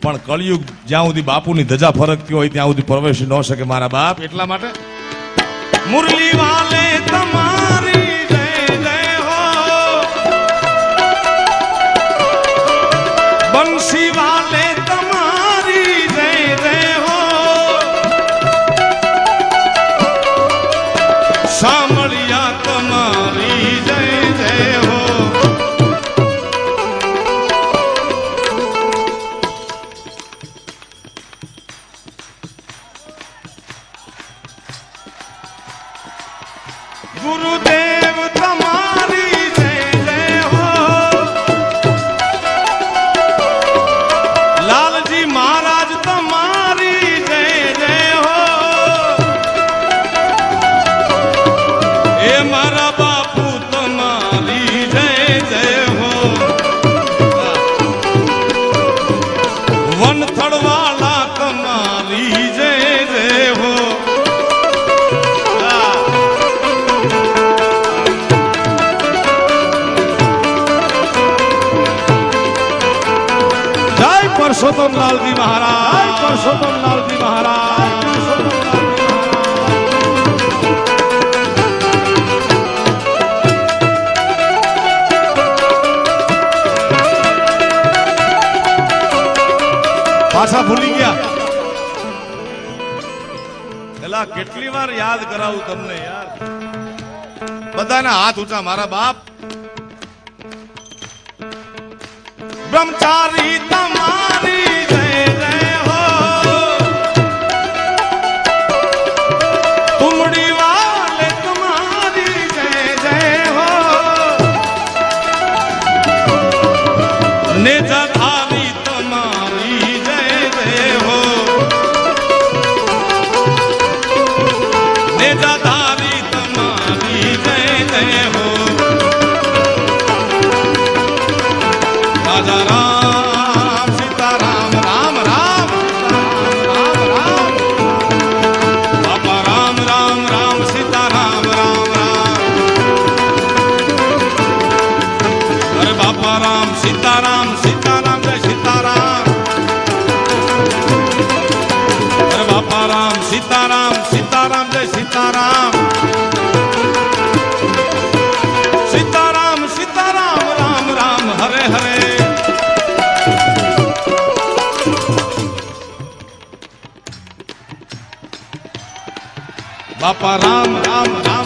પણ કળિયુગ જ્યાં સુધી બાપુની ધજા ફરકતી હોય ત્યાં સુધી પ્રવેશી ન શકે મારા બાપ. એટલા માટે મુરલી વાલે તમારી જય જય હો, બંસી વાલે તમારી જય જય હો, સાંભળિયા તમારી જય જય હો. ગુરુદેવ તમારી જય જય હો, લાલજી મહારાજ તમારી જય જય હો, એ મારા બાપુ તમારી જય જય હો, વનથળવાલા તમારી જય જય હો. પરસોત્તમ લાલજી મહારાજ, પરસોત્તમ લાલજી મહારાજ, પાછા ભૂલી ગયા. પેલા કેટલી વાર યાદ કરાવું તમને યાર. બધાના હાથ ઊંચા મારા બાપ. બ્રહ્મચારી તમારી જય જય હો, તુમડી વાલે તમારી જય જય હો, નેજાધારી તમારી જય જય હો, નેજાધારી તમારી જય જય હો. રાજા રામ સીતારામ રામ રામ રામ રામ, બાપા રામ રામ રામ સીતારામ રામ રામ, અરે બાપા રામ સીતારામ સીતારામ જય સીતારામ, અરે બાપા રામ સીતારામ સીતારામ જય સીતારામ, સીતારામ સીતારામ રામ રામ હરે હરે. બાપા રામ રામ રામ